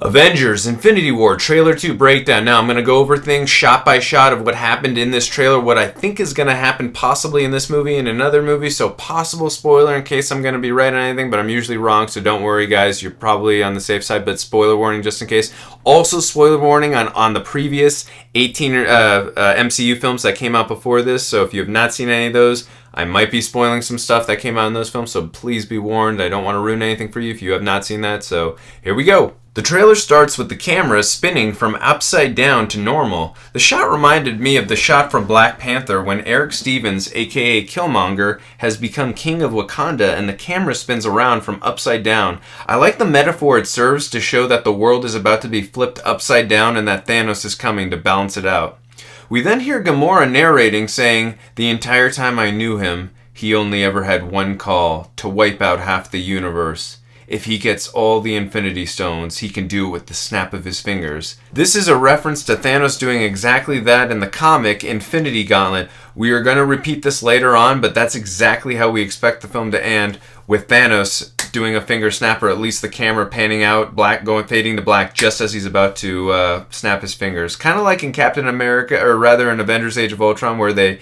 Avengers Infinity War Trailer 2 Breakdown. Now I'm going to go over things shot by shot of what happened in this trailer, what I think is going to happen possibly in this movie and another movie, so possible spoiler in case I'm going to be right on anything, but I'm usually wrong, so don't worry guys, you're probably on the safe side, but spoiler warning just in case. Also spoiler warning on the previous 18 MCU films that came out before this, so if you have not seen any of those, I might be spoiling some stuff that came out in those films, so please be warned. I don't want to ruin anything for you if you have not seen that, so here we go. The trailer starts with the camera spinning from upside down to normal. The shot reminded me of the shot from Black Panther when Eric Stevens, aka Killmonger, has become king of Wakanda and the camera spins around from upside down. I like the metaphor it serves to show that the world is about to be flipped upside down and that Thanos is coming to balance it out. We then hear Gamora narrating, saying, "The entire time I knew him, he only ever had one call, to wipe out half the universe. If he gets all the Infinity Stones, he can do it with the snap of his fingers." This is a reference to Thanos doing exactly that in the comic Infinity Gauntlet. We are going to repeat this later on, but that's exactly how we expect the film to end, with Thanos doing a finger snap, or at least the camera panning out, fading to black just as he's about to snap his fingers. Kind of like in Captain America, or rather in Avengers Age of Ultron, where the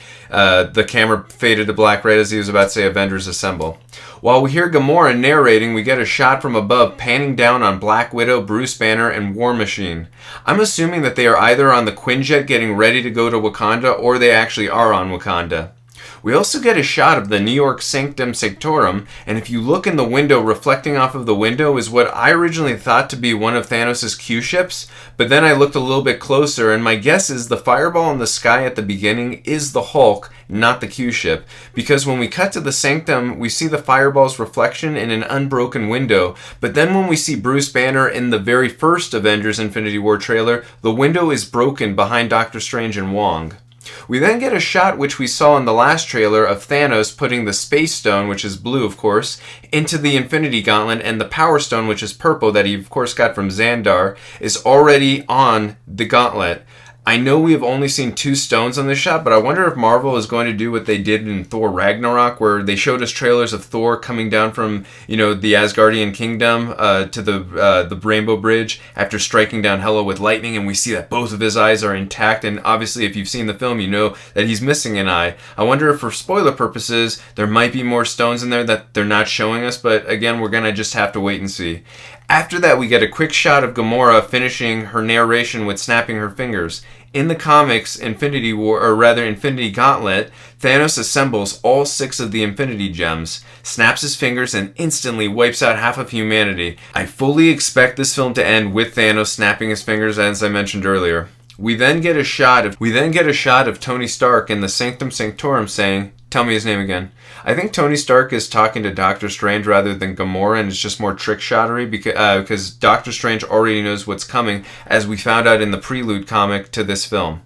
camera faded to black right as he was about to say Avengers Assemble. While we hear Gamora narrating, we get a shot from above panning down on Black Widow, Bruce Banner, and War Machine. I'm assuming that they are either on the Quinjet getting ready to go to Wakanda, or they actually are on Wakanda. We also get a shot of the New York Sanctum Sanctorum, and if you look in the window, reflecting off of the window is what I originally thought to be one of Thanos' Q-ships, but then I looked a little bit closer, and my guess is the fireball in the sky at the beginning is the Hulk, not the Q-ship, because when we cut to the Sanctum, we see the fireball's reflection in an unbroken window, but then when we see Bruce Banner in the very first Avengers Infinity War trailer, the window is broken behind Doctor Strange and Wong. We then get a shot, which we saw in the last trailer, of Thanos putting the Space Stone, which is blue of course, into the Infinity Gauntlet, and the Power Stone, which is purple, that he of course got from Xandar, is already on the gauntlet. I know we have only seen 2 stones on this shot, but I wonder if Marvel is going to do what they did in Thor Ragnarok, where they showed us trailers of Thor coming down from, the Asgardian kingdom to the Rainbow Bridge after striking down Hela with lightning, and we see that both of his eyes are intact, and obviously if you've seen the film, you know that he's missing an eye. I wonder if for spoiler purposes, there might be more stones in there that they're not showing us, but again, we're going to just have to wait and see. After that, we get a quick shot of Gamora finishing her narration with snapping her fingers. In the comics Infinity Gauntlet, Thanos assembles all 6 of the Infinity Gems, snaps his fingers, and instantly wipes out half of humanity. I fully expect this film to end with Thanos snapping his fingers, as I mentioned earlier. We then get a shot of Tony Stark in the Sanctum Sanctorum saying, "Tell me his name again." I think Tony Stark is talking to Doctor Strange rather than Gamora, and it's just more trick shottery because Doctor Strange already knows what's coming, as we found out in the prelude comic to this film.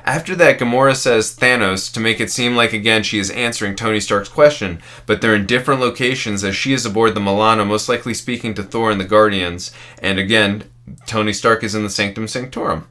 After that, Gamora says Thanos to make it seem like again she is answering Tony Stark's question, but they're in different locations as she is aboard the Milano, most likely speaking to Thor and the Guardians, and again, Tony Stark is in the Sanctum Sanctorum.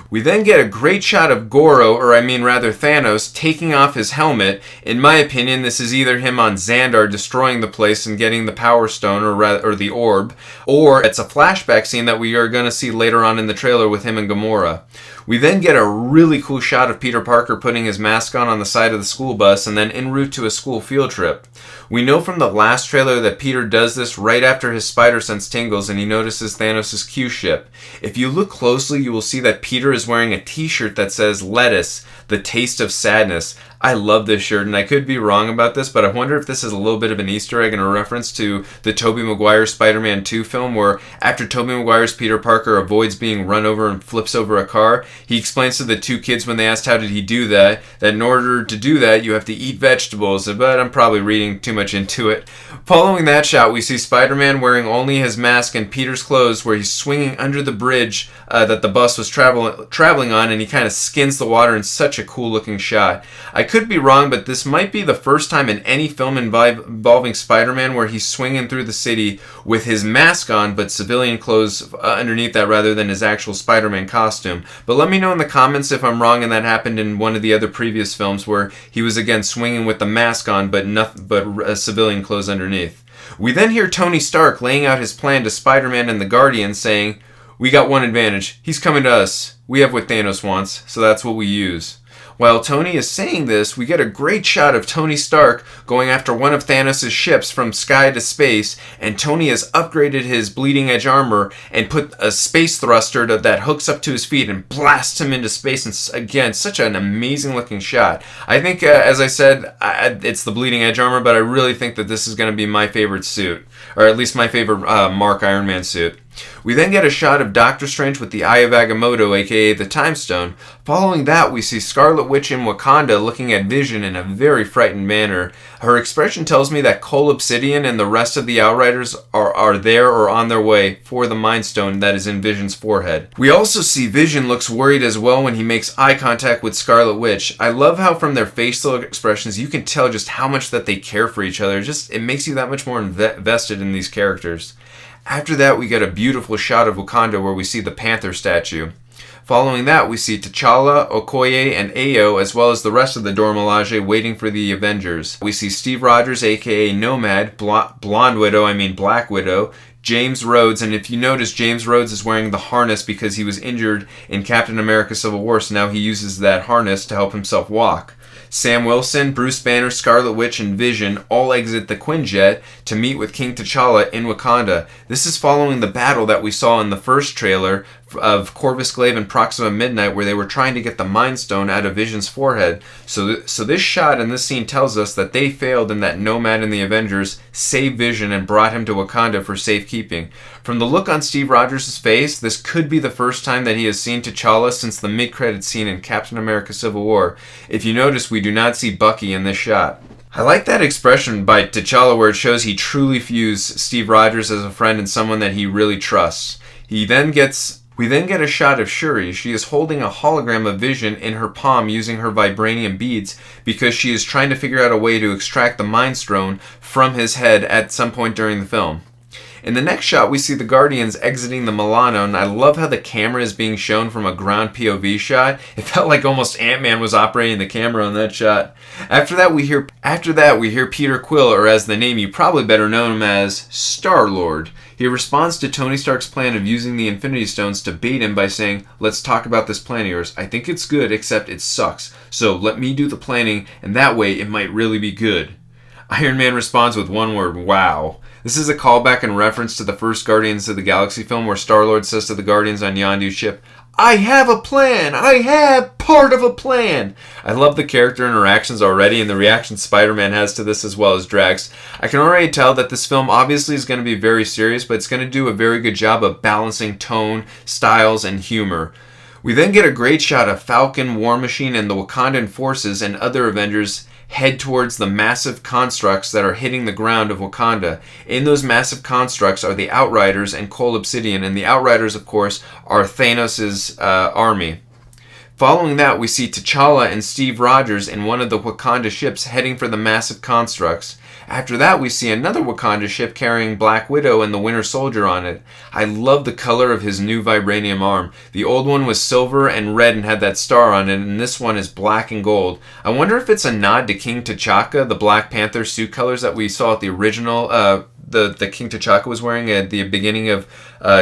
We then get a great shot of Thanos taking off his helmet. In my opinion, this is either him on Xandar destroying the place and getting the Power Stone, or the orb, or it's a flashback scene that we are going to see later on in the trailer with him and Gamora. We then get a really cool shot of Peter Parker putting his mask on the side of the school bus and then en route to a school field trip. We know from the last trailer that Peter does this right after his spider sense tingles and he notices Thanos' Q-ship. If you look closely, you will see that Peter is wearing a t-shirt that says "Lettuce, the taste of sadness." I love this shirt, and I could be wrong about this, but I wonder if this is a little bit of an Easter egg and a reference to the Tobey Maguire Spider-Man 2 film, where after Tobey Maguire's Peter Parker avoids being run over and flips over a car, he explains to the 2 kids when they asked how did he do that in order to do that, you have to eat vegetables, but I'm probably reading too much into it. Following that shot, we see Spider-Man wearing only his mask and Peter's clothes, where he's swinging under the bridge that the bus was traveling on, and he kind of skins the water in such a cool looking shot. I could be wrong, but this might be the first time in any film involving Spider-Man where he's swinging through the city with his mask on, but civilian clothes underneath that rather than his actual Spider-Man costume. But let me know in the comments if I'm wrong and that happened in one of the other previous films where he was again swinging with the mask on, but civilian clothes underneath. We then hear Tony Stark laying out his plan to Spider-Man and the Guardians saying, We got one advantage. He's coming to us. We have what Thanos wants, so that's what we use. While Tony is saying this, we get a great shot of Tony Stark going after one of Thanos' ships from sky to space, and Tony has upgraded his bleeding edge armor and put a space thruster that hooks up to his feet and blasts him into space. And again, such an amazing looking shot. I think, as I said, it's the bleeding edge armor, but I really think that this is going to be my favorite suit, or at least my favorite Mark Iron Man suit. We then get a shot of Doctor Strange with the Eye of Agamotto, aka the Time Stone. Following that, we see Scarlet Witch in Wakanda looking at Vision in a very frightened manner. Her expression tells me that Cole Obsidian and the rest of the Outriders are there or on their way for the Mind Stone that is in Vision's forehead. We also see Vision looks worried as well when he makes eye contact with Scarlet Witch. I love how from their facial expressions you can tell just how much that they care for each other. It makes you that much more invested in these characters. After that, we get a beautiful shot of Wakanda where we see the Panther statue. Following that, we see T'Challa, Okoye, and Ayo, as well as the rest of the Dora Milaje waiting for the Avengers. We see Steve Rogers, aka Nomad, Black Widow, James Rhodes, and if you notice, James Rhodes is wearing the harness because he was injured in Captain America Civil War, so now he uses that harness to help himself walk. Sam Wilson, Bruce Banner, Scarlet Witch, and Vision all exit the Quinjet to meet with King T'Challa in Wakanda. This is following the battle that we saw in the first trailer of Corvus Glaive and Proxima Midnight, where they were trying to get the Mind Stone out of Vision's forehead. So this shot and this scene tells us that they failed and that Nomad and the Avengers saved Vision and brought him to Wakanda for safekeeping. From the look on Steve Rogers' face, this could be the first time that he has seen T'Challa since the mid-credits scene in Captain America Civil War. If you notice, we do not see Bucky in this shot. I like that expression by T'Challa where it shows he truly views Steve Rogers as a friend and someone that he really trusts. We then get a shot of Shuri. She is holding a hologram of Vision in her palm using her vibranium beads because she is trying to figure out a way to extract the Mind Stone from his head at some point during the film. In the next shot, we see the Guardians exiting the Milano, and I love how the camera is being shown from a ground POV shot. It felt like almost Ant-Man was operating the camera on that shot. After that, we hear Peter Quill, or as the name you probably better know him as, Star-Lord. He responds to Tony Stark's plan of using the Infinity Stones to bait him by saying, "Let's talk about this plan of yours. I think it's good, except it sucks. So let me do the planning, and that way it might really be good." Iron Man responds with one word, "Wow." This is a callback and reference to the first Guardians of the Galaxy film where Star-Lord says to the Guardians on Yondu's ship, "I have a plan! I have part of a plan!" I love the character interactions already and the reaction Spider-Man has to this as well as Drax. I can already tell that this film obviously is going to be very serious, but it's going to do a very good job of balancing tone, styles, and humor. We then get a great shot of Falcon, War Machine, and the Wakandan forces and other Avengers head towards the massive constructs that are hitting the ground of Wakanda. In those massive constructs are the Outriders and Cole Obsidian, and the Outriders, of course, are Thanos' army. Following that, we see T'Challa and Steve Rogers in one of the Wakanda ships heading for the massive constructs. After that, we see another Wakanda ship carrying Black Widow and the Winter Soldier on it. I love the color of his new vibranium arm. The old one was silver and red and had that star on it, and this one is black and gold. I wonder if it's a nod to King T'Chaka, the Black Panther suit colors that we saw at the original, the King T'Chaka was wearing at the beginning of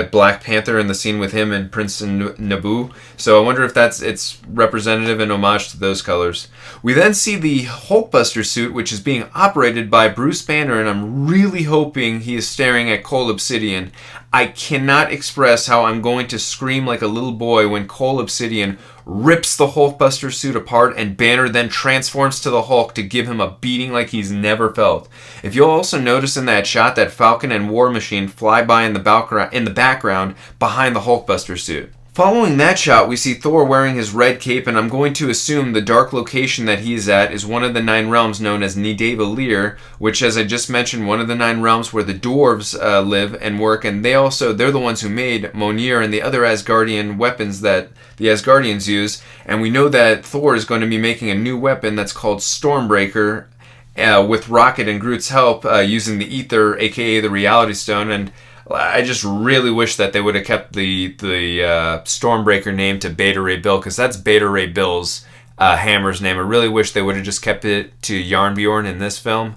Black Panther in the scene with him and Prince Naboo. So I wonder if it's representative and homage to those colors. We then see the Hulkbuster suit, which is being operated by Bruce Banner, and I'm really hoping he is staring at Cole Obsidian. I cannot express how I'm going to scream like a little boy when Cole Obsidian rips the Hulkbuster suit apart and Banner then transforms to the Hulk to give him a beating like he's never felt. If you'll also notice in that shot that Falcon and War Machine fly by in the background behind the Hulkbuster suit. Following that shot, we see Thor wearing his red cape, and I'm going to assume the dark location that he is at is one of the 9 realms known as Nidavellir Lir, which, as I just mentioned, one of the 9 realms where the dwarves live and work, and they're the ones who made Mjolnir and the other Asgardian weapons that the Asgardians use, and we know that Thor is going to be making a new weapon that's called Stormbreaker, with Rocket and Groot's help, using the Ether, aka the Reality Stone, and I just really wish that they would have kept the Stormbreaker name to Beta Ray Bill, because that's Beta Ray Bill's hammer's name. I really wish they would have just kept it to Jarnbjorn in this film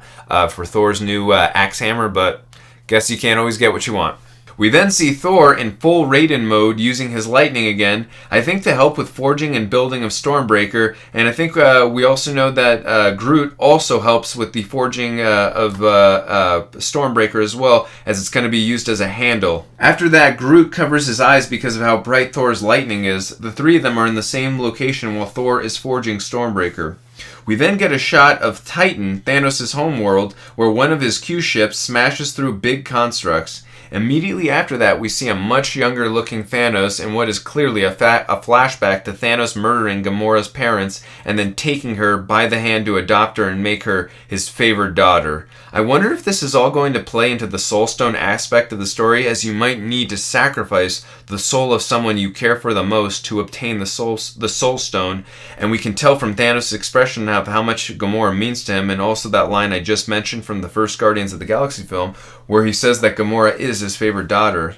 for Thor's new axe hammer, but guess you can't always get what you want. We then see Thor in full Raiden mode using his lightning again, I think to help with forging and building of Stormbreaker, and I think we also know that Groot also helps with the forging of Stormbreaker as well, as it's going to be used as a handle. After that, Groot covers his eyes because of how bright Thor's lightning is. The three of them are in the same location while Thor is forging Stormbreaker. We then get a shot of Titan, Thanos' homeworld, where one of his Q ships smashes through big constructs. Immediately after that, we see a much younger looking Thanos in what is clearly a flashback to Thanos murdering Gamora's parents and then taking her by the hand to adopt her and make her his favored daughter. I wonder if this is all going to play into the Soul Stone aspect of the story, as you might need to sacrifice the soul of someone you care for the most to obtain the Soul Stone, and we can tell from Thanos' expression of how much Gamora means to him, and also that line I just mentioned from the first Guardians of the Galaxy film, where he says that Gamora is his favorite daughter.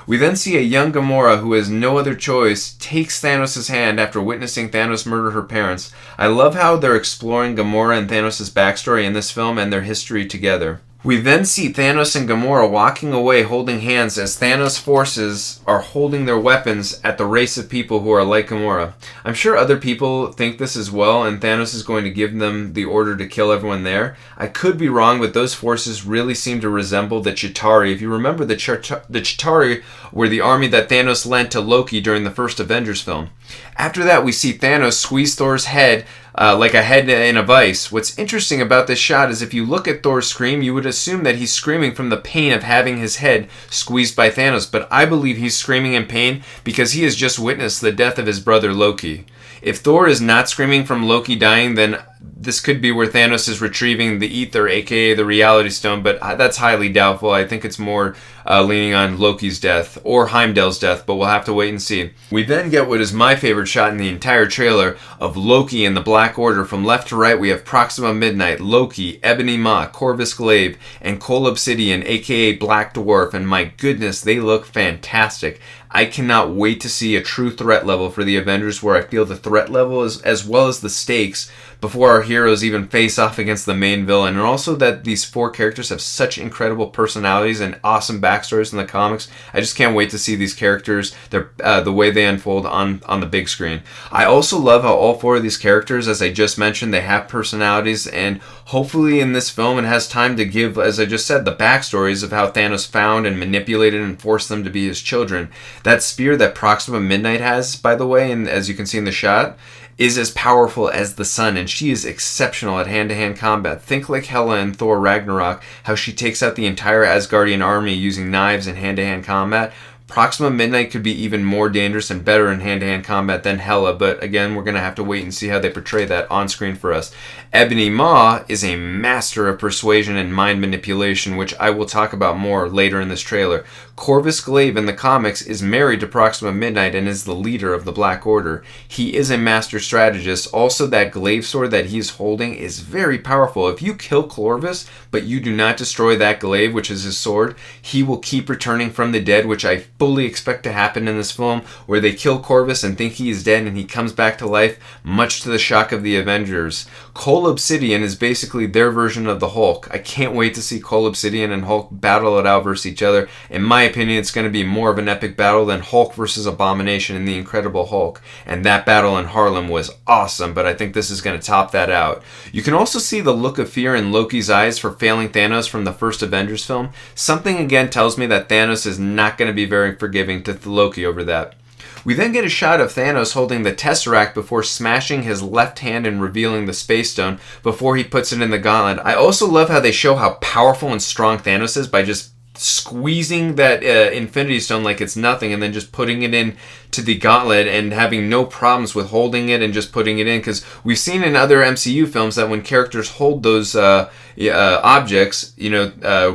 We then see a young Gamora who has no other choice takes Thanos' hand after witnessing Thanos murder her parents. I love how they're exploring Gamora and Thanos' backstory in this film and their history together. We then see Thanos and Gamora walking away holding hands as Thanos' forces are holding their weapons at the race of people who are like Gamora. I'm sure other people think this as well, and Thanos is going to give them the order to kill everyone there. I could be wrong, but those forces really seem to resemble the Chitauri. If you remember, the Chitauri were the army that Thanos lent to Loki during the first Avengers film. After that, we see Thanos squeeze Thor's head like a head in a vice. What's interesting about this shot is if you look at Thor scream, you would assume that he's screaming from the pain of having his head squeezed by Thanos, but I believe he's screaming in pain because he has just witnessed the death of his brother Loki. If Thor is not screaming from Loki dying, then this could be where Thanos is retrieving the ether, aka the Reality Stone, but that's highly doubtful. I think it's more leaning on Loki's death or Heimdall's death, but we'll have to wait and see. We then get what is my favorite shot in the entire trailer of Loki and the Black Order. From left to right, we have Proxima Midnight, Loki, Ebony Maw, Corvus Glaive, and Cole Obsidian, aka Black Dwarf, and my goodness, they look fantastic. I cannot wait to see a true threat level for the Avengers, where I feel the threat level is, as well as the stakes before our heroes even face off against the main villain, and also that these four characters have such incredible personalities and awesome backstories in the comics. I just can't wait to see these characters, the way they unfold on the big screen. I also love how all four of these characters, as I just mentioned, they have personalities, and hopefully in this film it has time to give, as I just said, the backstories of how Thanos found and manipulated and forced them to be his children. That spear that Proxima Midnight has, by the way, and as you can see in the shot, is as powerful as the sun, and she is exceptional at hand-to-hand combat. Think like Hela in Thor Ragnarok, how she takes out the entire Asgardian army using knives and hand-to-hand combat. Proxima Midnight could be even more dangerous and better in hand-to-hand combat than Hela, but again, we're going to have to wait and see how they portray that on screen for us. Ebony Maw is a master of persuasion and mind manipulation, which I will talk about more later in this trailer. Corvus Glaive in the comics is married to Proxima Midnight and is the leader of the Black Order. He is a master strategist. Also, that glaive sword that he's holding is very powerful. If you kill Corvus, but you do not destroy that glaive, which is his sword, he will keep returning from the dead, which I fully expect to happen in this film, where they kill Corvus and think he is dead and he comes back to life, much to the shock of the Avengers. Cole Obsidian is basically their version of the Hulk. I can't wait to see Cole Obsidian and Hulk battle it out versus each other. In my opinion, it's going to be more of an epic battle than Hulk versus Abomination in The Incredible Hulk. And that battle in Harlem was awesome, but I think this is going to top that out. You can also see the look of fear in Loki's eyes for failing Thanos from the first Avengers film. Something again tells me that Thanos is not going to be very forgiving to Loki over that. We then get a shot of Thanos holding the Tesseract before smashing his left hand and revealing the Space Stone before he puts it in the gauntlet. I also love how they show how powerful and strong Thanos is by just squeezing that Infinity Stone like it's nothing and then just putting it in to the gauntlet and having no problems with holding it and just putting it in, because we've seen in other MCU films that when characters hold those objects,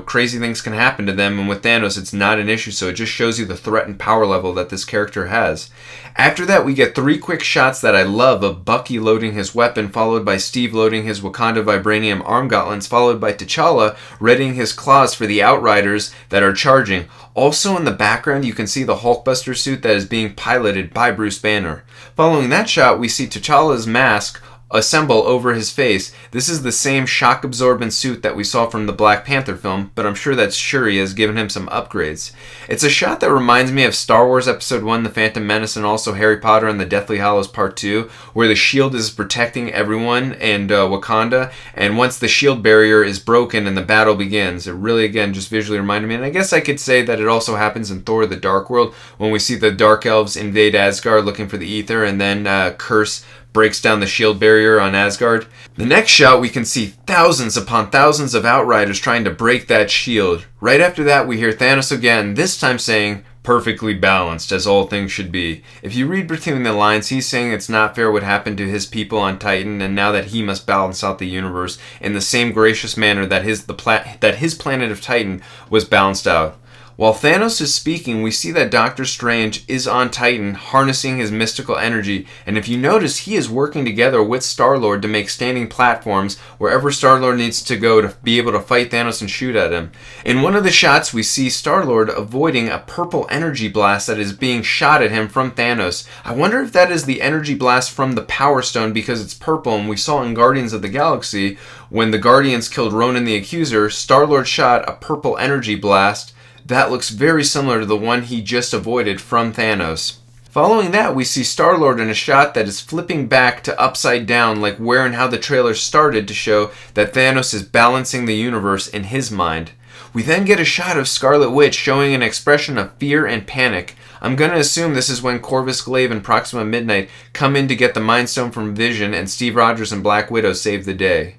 crazy things can happen to them, and with Thanos it's not an issue, so it just shows you the threat and power level that this character has. After that, we get 3 quick shots that I love of Bucky loading his weapon, followed by Steve loading his Wakanda Vibranium arm gauntlets, followed by T'Challa readying his claws for the Outriders that are charging. Also in the background, you can see the Hulkbuster suit that is being piloted by Bruce Banner. Following that shot, we see T'Challa's mask assemble over his face. This is the same shock-absorbent suit that we saw from the Black Panther film, but I'm sure that Shuri has given him some upgrades. It's a shot that reminds me of Star Wars Episode 1, The Phantom Menace, and also Harry Potter and the Deathly Hallows Part 2, where the shield is protecting everyone in Wakanda, and once the shield barrier is broken and the battle begins, it really, again, just visually reminded me. And I guess I could say that it also happens in Thor the Dark World, when we see the Dark Elves invade Asgard looking for the Ether, and then Curse breaks down the shield barrier on Asgard. The next shot, we can see thousands upon thousands of Outriders trying to break that shield. Right after that, we hear Thanos again, this time saying, "perfectly balanced, as all things should be." If you read between the lines, he's saying it's not fair what happened to his people on Titan, and now that he must balance out the universe in the same gracious manner that his planet of Titan was balanced out. While Thanos is speaking, we see that Doctor Strange is on Titan, harnessing his mystical energy, and if you notice, he is working together with Star-Lord to make standing platforms wherever Star-Lord needs to go to be able to fight Thanos and shoot at him. In one of the shots, we see Star-Lord avoiding a purple energy blast that is being shot at him from Thanos. I wonder if that is the energy blast from the Power Stone because it's purple, and we saw in Guardians of the Galaxy, when the Guardians killed Ronan the Accuser, Star-Lord shot a purple energy blast that looks very similar to the one he just avoided from Thanos. Following that, we see Star-Lord in a shot that is flipping back to upside down, like where and how the trailer started to show that Thanos is balancing the universe in his mind. We then get a shot of Scarlet Witch showing an expression of fear and panic. I'm going to assume this is when Corvus Glaive and Proxima Midnight come in to get the Mind Stone from Vision, and Steve Rogers and Black Widow save the day.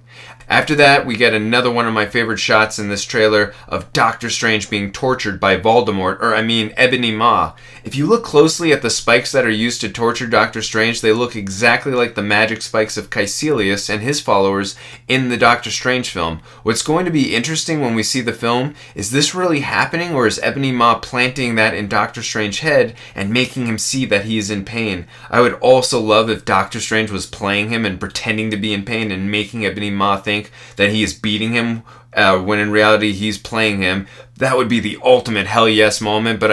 After that, we get another one of my favorite shots in this trailer of Doctor Strange being tortured by Ebony Maw. If you look closely at the spikes that are used to torture Doctor Strange, they look exactly like the magic spikes of Caecilius and his followers in the Doctor Strange film. What's going to be interesting when we see the film, is this really happening, or is Ebony Maw planting that in Doctor Strange's head and making him see that he is in pain? I would also love if Doctor Strange was playing him and pretending to be in pain and making Ebony Maw think that he is beating him when in reality he's playing him. That would be the ultimate hell yes moment, but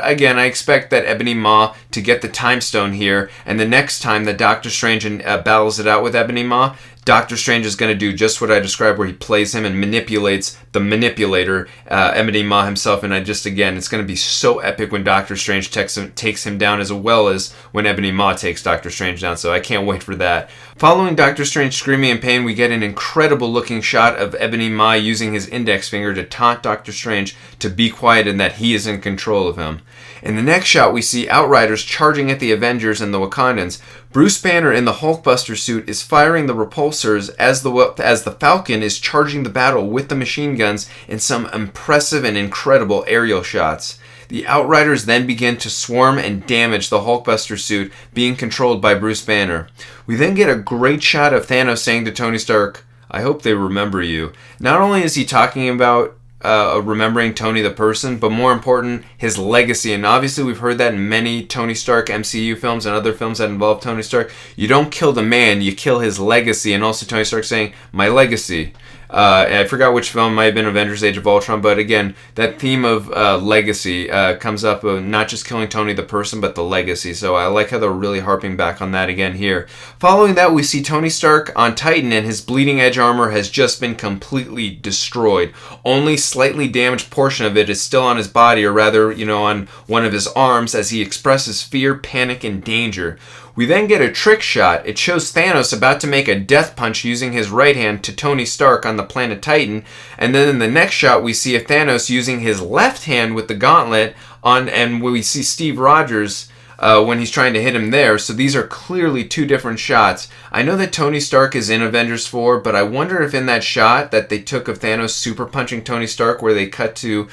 again, I expect that Ebony Maw to get the Time Stone here, and the next time that Doctor Strange battles it out with Ebony Maw, Doctor Strange is going to do just what I described, where he plays him and manipulates the manipulator, Ebony Maw himself, and it's going to be so epic when Doctor Strange takes him down, as well as when Ebony Maw takes Doctor Strange down, so I can't wait for that. Following Doctor Strange screaming in pain, we get an incredible looking shot of Ebony Maw using his index finger to taunt Doctor Strange to be quiet and that he is in control of him. In the next shot, we see Outriders charging at the Avengers and the Wakandans. Bruce Banner in the Hulkbuster suit is firing the repulsors as the Falcon is charging the battle with the machine guns in some impressive and incredible aerial shots. The Outriders then begin to swarm and damage the Hulkbuster suit being controlled by Bruce Banner. We then get a great shot of Thanos saying to Tony Stark, "I hope they remember you." Not only is he talking about remembering Tony the person, but more important, his legacy. And obviously we've heard that in many Tony Stark MCU films and other films that involve Tony Stark. You don't kill the man, you kill his legacy. And also Tony Stark saying, "My legacy." I forgot which film, might have been Avengers Age of Ultron, but again, that theme of legacy comes up of not just killing Tony the person, but the legacy. So I like how they're really harping back on that again here. Following that, we see Tony Stark on Titan, and his bleeding edge armor has just been completely destroyed. Only slightly damaged portion of it is still on his body, or rather, on one of his arms, as he expresses fear, panic, and danger. We then get a trick shot. It shows Thanos about to make a death punch using his right hand to Tony Stark on the planet Titan, and then in the next shot we see a Thanos using his left hand with the gauntlet and we see Steve Rogers when he's trying to hit him there. So these are clearly two different shots. I know that Tony Stark is in Avengers 4, but I wonder if in that shot that they took of Thanos super punching Tony Stark, where they cut to,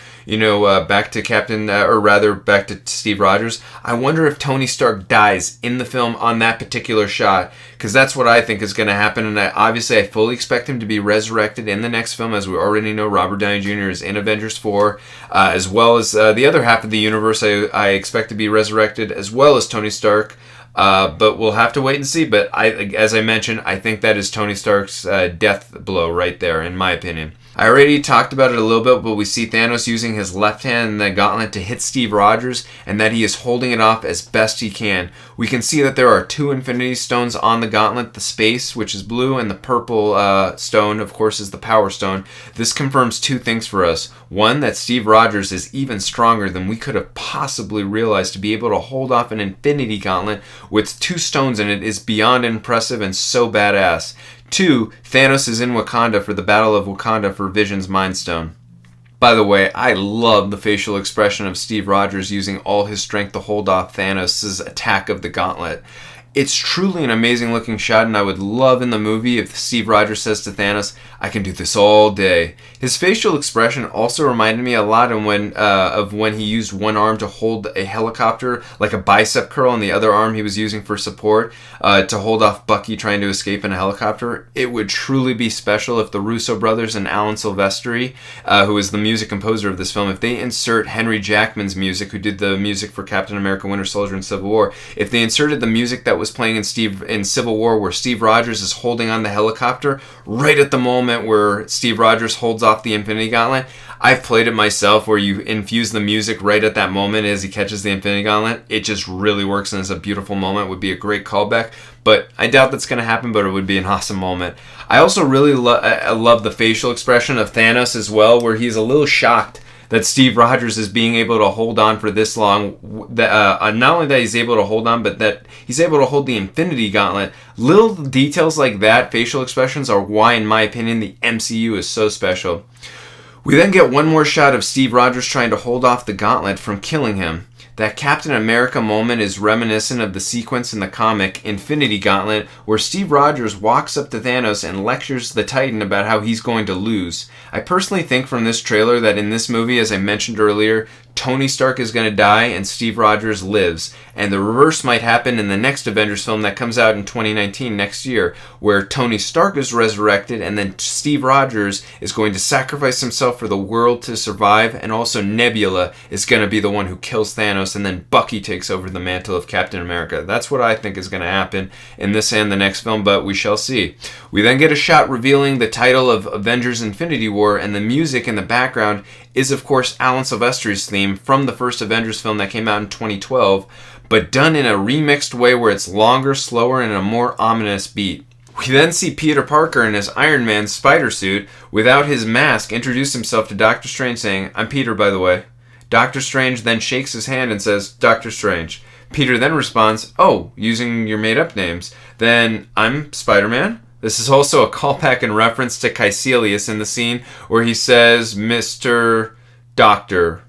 back to back to Steve Rogers, I wonder if Tony Stark dies in the film on that particular shot, because that's what I think is going to happen, and I fully expect him to be resurrected in the next film. As we already know, Robert Downey Jr. is in Avengers 4, as well as the other half of the universe I expect to be resurrected, as well as Tony Stark. But we'll have to wait and see. But as I mentioned, I think that is Tony Stark's death blow right there, in my opinion. I already talked about it a little bit, but we see Thanos using his left hand in the gauntlet to hit Steve Rogers, and that he is holding it off as best he can. We can see that there are 2 Infinity Stones on the gauntlet, the space, which is blue, and the purple stone, of course, is the Power Stone. This confirms 2 things for us. One, that Steve Rogers is even stronger than we could have possibly realized. To be able to hold off an Infinity Gauntlet with 2 stones in it is beyond impressive and so badass. 2, Thanos is in Wakanda for the Battle of Wakanda for Vision's Mind Stone. By the way, I love the facial expression of Steve Rogers using all his strength to hold off Thanos' attack of the gauntlet. It's truly an amazing looking shot, and I would love in the movie if Steve Rogers says to Thanos, "I can do this all day." His facial expression also reminded me a lot of when he used one arm to hold a helicopter, like a bicep curl, and the other arm he was using for support to hold off Bucky trying to escape in a helicopter. It would truly be special if the Russo brothers and Alan Silvestri, who is the music composer of this film, if they insert Henry Jackman's music, who did the music for Captain America, Winter Soldier, and Civil War, if they inserted the music that was playing in Civil War, where Steve Rogers is holding on the helicopter right at the moment where Steve Rogers holds off the Infinity Gauntlet. I've played it myself, where you infuse the music right at that moment as he catches the Infinity Gauntlet. It just really works, and it's a beautiful moment. It would be a great callback, but I doubt that's going to happen, but it would be an awesome moment. I also really love the facial expression of Thanos as well, where he's a little shocked that Steve Rogers is being able to hold on for this long. Not only that he's able to hold on, but that he's able to hold the Infinity Gauntlet. Little details like that, facial expressions, are why, in my opinion, the MCU is so special. We then get one more shot of Steve Rogers trying to hold off the gauntlet from killing him. That Captain America moment is reminiscent of the sequence in the comic Infinity Gauntlet, where Steve Rogers walks up to Thanos and lectures the Titan about how he's going to lose. I personally think from this trailer that in this movie, as I mentioned earlier, Tony Stark is going to die and Steve Rogers lives. And the reverse might happen in the next Avengers film that comes out in 2019, next year, where Tony Stark is resurrected and then Steve Rogers is going to sacrifice himself for the world to survive, and also Nebula is going to be the one who kills Thanos, and then Bucky takes over the mantle of Captain America. That's what I think is going to happen in this and the next film, but we shall see. We then get a shot revealing the title of Avengers Infinity War, and the music in the background is, of course, Alan Silvestri's theme from the first Avengers film that came out in 2012, but done in a remixed way where it's longer, slower, and a more ominous beat. We then see Peter Parker in his Iron Man spider suit without his mask introduce himself to Doctor Strange, saying, "I'm Peter, by the way." Doctor Strange then shakes his hand and says, "Doctor Strange." Peter then responds, "Oh, using your made-up names. Then I'm Spider-Man?" This is also a callback and reference to Caecilius in the scene where he says, Mr. Doctor,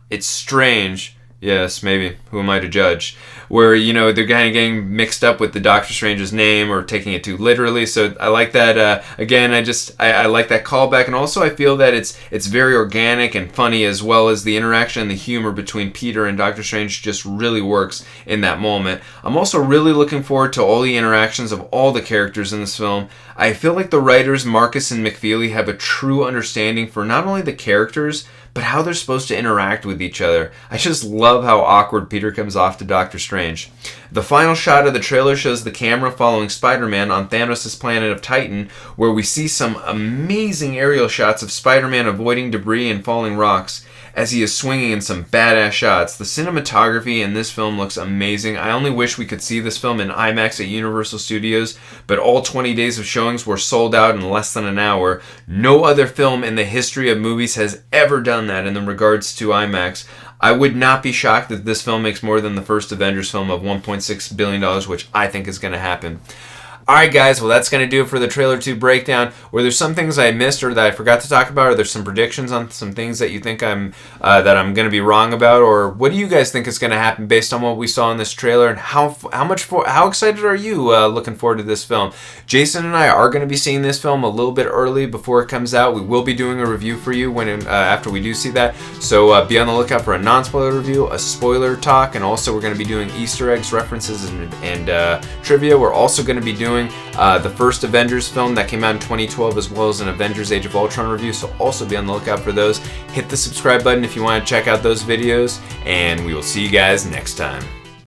it's strange. Yes, maybe. Who am I to judge? Where, they're kind of getting mixed up with the Doctor Strange's name or taking it too literally. So I like that. Again, I like that callback. And also I feel that it's very organic and funny, as well as the interaction and the humor between Peter and Doctor Strange just really works in that moment. I'm also really looking forward to all the interactions of all the characters in this film. I feel like the writers, Marcus and McFeely, have a true understanding for not only the characters, but how they're supposed to interact with each other. I just love how awkward Peter comes off to Doctor Strange. The final shot of the trailer shows the camera following Spider-Man on Thanos' planet of Titan, where we see some amazing aerial shots of Spider-Man avoiding debris and falling rocks as he is swinging in some badass shots. The cinematography in this film looks amazing. I only wish we could see this film in IMAX at Universal Studios, but all 20 days of showings were sold out in less than an hour. No other film in the history of movies has ever done that in regards to IMAX. I would not be shocked if this film makes more than the first Avengers film of $1.6 billion, which I think is going to happen. Alright guys, well that's going to do it for the Trailer 2 breakdown. Were there some things I missed or that I forgot to talk about? Or there's some predictions on some things that you think I'm going to be wrong about? Or what do you guys think is going to happen based on what we saw in this trailer? And how excited are you looking forward to this film? Jason and I are going to be seeing this film a little bit early before it comes out. We will be doing a review for you after we do see that. So be on the lookout for a non-spoiler review, a spoiler talk, and also we're going to be doing Easter eggs, references, and trivia. We're also going to be doing the first Avengers film that came out in 2012, as well as an Avengers Age of Ultron review, so also be on the lookout for those. Hit the subscribe button if you want to check out those videos, and we will see you guys next time.